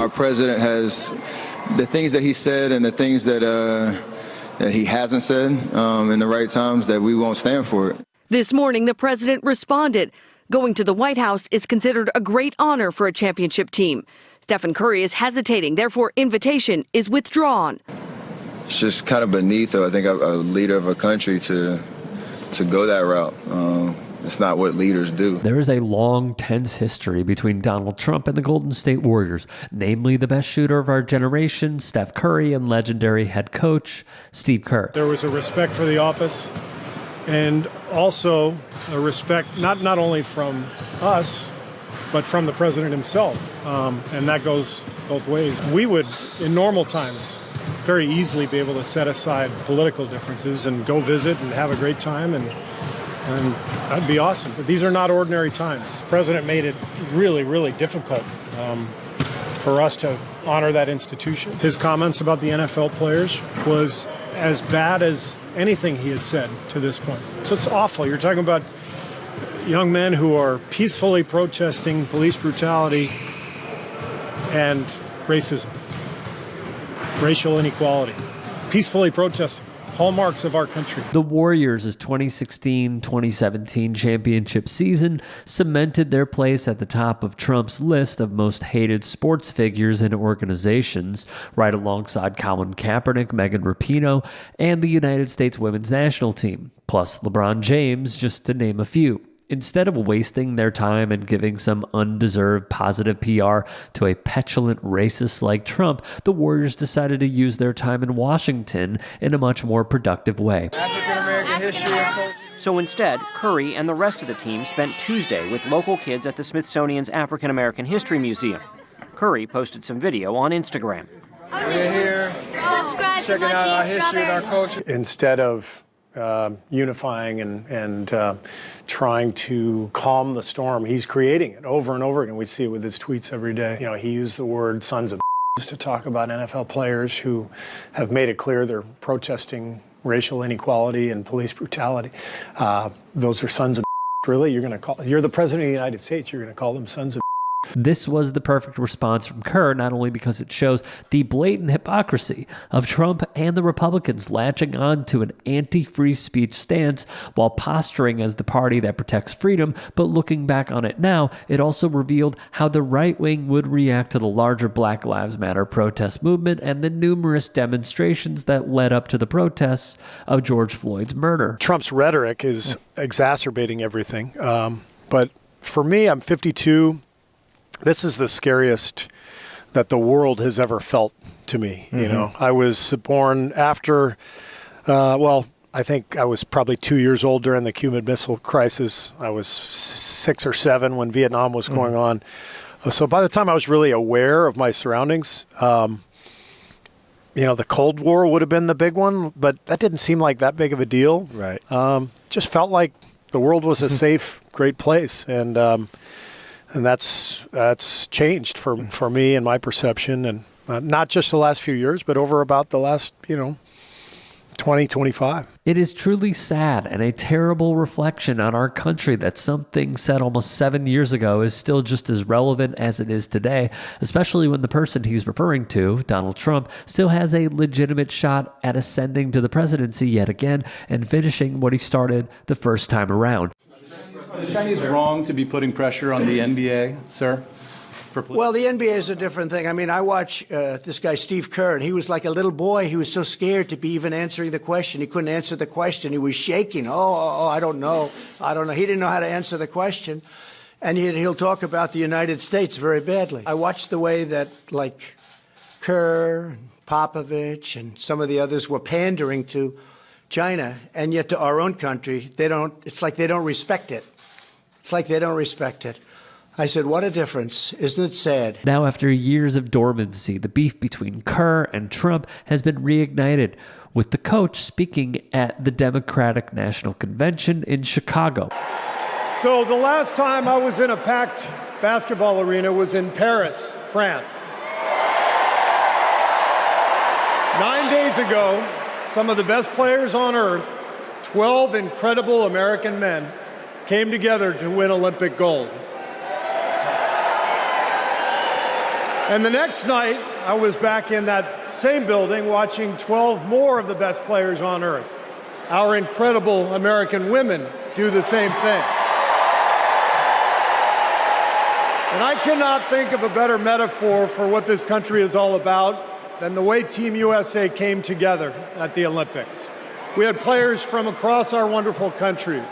our president has the things that he said and the things that he hasn't said in the right times, that we won't stand for it. This morning, the president responded. Going to the White House is considered a great honor for a championship team. Stephen Curry is hesitating, therefore invitation is withdrawn. It's just kind of beneath, I think, a leader of a country to go that route. It's not what leaders do. There is a long, tense history between Donald Trump and the Golden State Warriors, namely the best shooter of our generation, Steph Curry, and legendary head coach, Steve Kerr. There was a respect for the office, and also a respect not only from us, but from the president himself. And that goes both ways. We would, in normal times, very easily be able to set aside political differences and go visit and have a great time, and that'd be awesome. But these are not ordinary times. The president made it really, really difficult for us to honor that institution. His comments about the NFL players was as bad as anything he has said to this point. So it's awful. You're talking about young men who are peacefully protesting police brutality and racism, racial inequality, peacefully protesting. Hallmarks of our country. The Warriors' 2016-2017 championship season cemented their place at the top of Trump's list of most hated sports figures and organizations, right alongside Colin Kaepernick, Megan Rapinoe, and the United States women's national team, plus LeBron James, just to name a few. Instead of wasting their time and giving some undeserved positive PR to a petulant racist like Trump, the Warriors decided to use their time in Washington in a much more productive way. African-American history and culture. So instead, Curry and the rest of the team spent Tuesday with local kids at the Smithsonian's African American History Museum. Curry posted some video on Instagram. We're here checking out our history and our culture. Instead of unifying and trying to calm the storm, he's creating it over and over again. We see it with his tweets every day. You know, he used the word sons of to talk about NFL players who have made it clear they're protesting racial inequality and police brutality. Those are sons of really? You're the president of the United States. You're going to call them sons of. This was the perfect response from Kerr, not only because it shows the blatant hypocrisy of Trump and the Republicans latching on to an anti-free speech stance while posturing as the party that protects freedom, but looking back on it now, it also revealed how the right wing would react to the larger Black Lives Matter protest movement and the numerous demonstrations that led up to the protests of George Floyd's murder. Trump's rhetoric is exacerbating everything. But for me, I'm 52. This is the scariest that the world has ever felt to me. Mm-hmm. You know, I was born after, I think I was probably 2 years old during the Cuban Missile Crisis. I was 6 or 7 when Vietnam was going on. So by the time I was really aware of my surroundings, the Cold War would have been the big one, but that didn't seem like that big of a deal. Right. Just felt like the world was a safe, great place. And that's changed for me and my perception, and not just the last few years, but over about the last, 20, 25. It is truly sad and a terrible reflection on our country that something said almost 7 years ago is still just as relevant as it is today, especially when the person he's referring to, Donald Trump, still has a legitimate shot at ascending to the presidency yet again and finishing what he started the first time around. Are the Chinese wrong to be putting pressure on the NBA, sir? Well, the NBA is a different thing. I mean, I watch this guy, Steve Kerr, and he was like a little boy. He was so scared to be even answering the question. He couldn't answer the question. He was shaking. I don't know. He didn't know how to answer the question. And yet he'll talk about the United States very badly. I watched the way that, like, Kerr, and Popovich, and some of the others were pandering to China, and yet to our own country, it's like they don't respect it. It's like they don't respect it. I said, what a difference. Isn't it sad? Now, after years of dormancy, the beef between Kerr and Trump has been reignited, with the coach speaking at the Democratic National Convention in Chicago. So the last time I was in a packed basketball arena was in Paris, France. 9 days ago, some of the best players on earth, 12 incredible American men, came together to win Olympic gold. And the next night, I was back in that same building watching 12 more of the best players on earth. Our incredible American women do the same thing. And I cannot think of a better metaphor for what this country is all about than the way Team USA came together at the Olympics. We had players from across our wonderful country,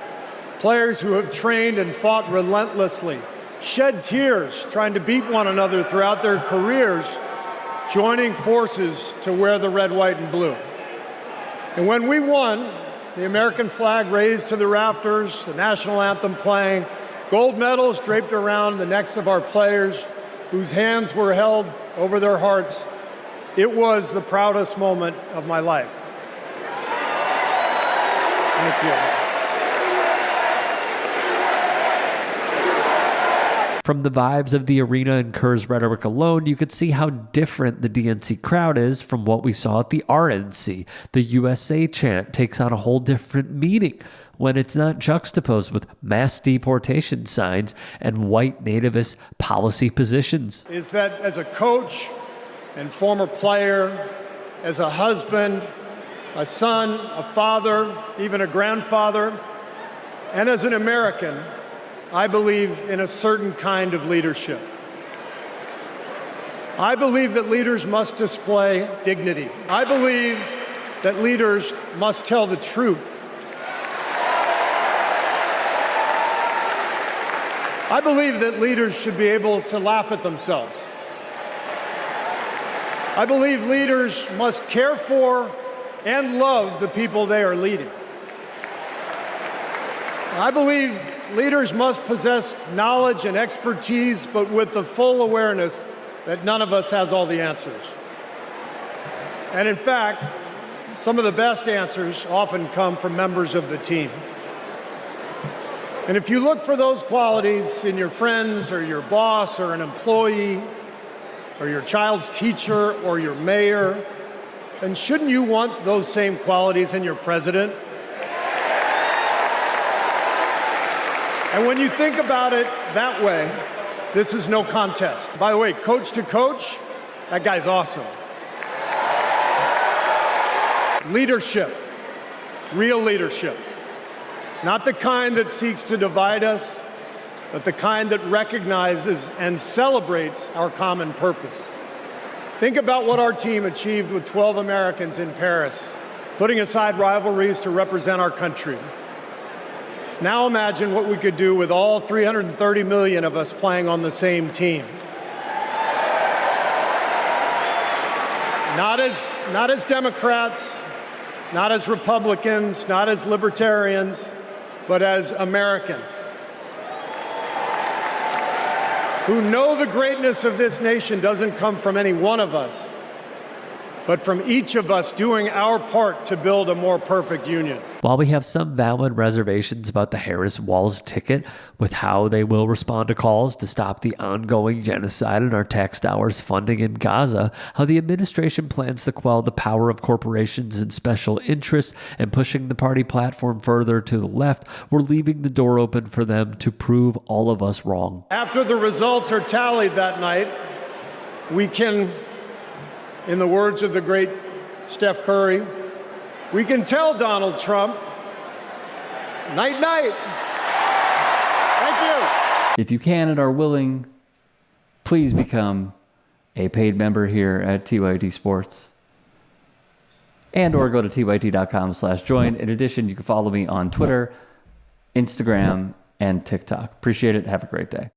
players who have trained and fought relentlessly, shed tears trying to beat one another throughout their careers, joining forces to wear the red, white, and blue. And when we won, the American flag raised to the rafters, the national anthem playing, gold medals draped around the necks of our players, whose hands were held over their hearts. It was the proudest moment of my life. Thank you. From the vibes of the arena and Kerr's rhetoric alone, you could see how different the DNC crowd is from what we saw at the RNC. The USA chant takes on a whole different meaning when it's not juxtaposed with mass deportation signs and white nativist policy positions. Is that as a coach and former player, as a husband, a son, a father, even a grandfather, and as an American, I believe in a certain kind of leadership. I believe that leaders must display dignity. I believe that leaders must tell the truth. I believe that leaders should be able to laugh at themselves. I believe leaders must care for and love the people they are leading. I believe leaders must possess knowledge and expertise, but with the full awareness that none of us has all the answers. And in fact, some of the best answers often come from members of the team. And if you look for those qualities in your friends or your boss or an employee or your child's teacher or your mayor, then shouldn't you want those same qualities in your president? And when you think about it that way, this is no contest. By the way, coach to coach, that guy's awesome. Leadership, real leadership. Not the kind that seeks to divide us, but the kind that recognizes and celebrates our common purpose. Think about what our team achieved with 12 Americans in Paris, putting aside rivalries to represent our country. Now imagine what we could do with all 330 million of us playing on the same team. Not as Democrats, not as Republicans, not as libertarians, but as Americans who know the greatness of this nation doesn't come from any one of us, but from each of us doing our part to build a more perfect union. While we have some valid reservations about the Harris-Walz ticket with how they will respond to calls to stop the ongoing genocide and our tax dollars funding in Gaza, how the administration plans to quell the power of corporations and special interests and pushing the party platform further to the left, we're leaving the door open for them to prove all of us wrong. After the results are tallied that night, we can, in the words of the great Steph Curry, we can tell Donald Trump, night, night. Thank you. If you can and are willing, please become a paid member here at TYT Sports. And or go to tyt.com/join. In addition, you can follow me on Twitter, Instagram, and TikTok. Appreciate it. Have a great day.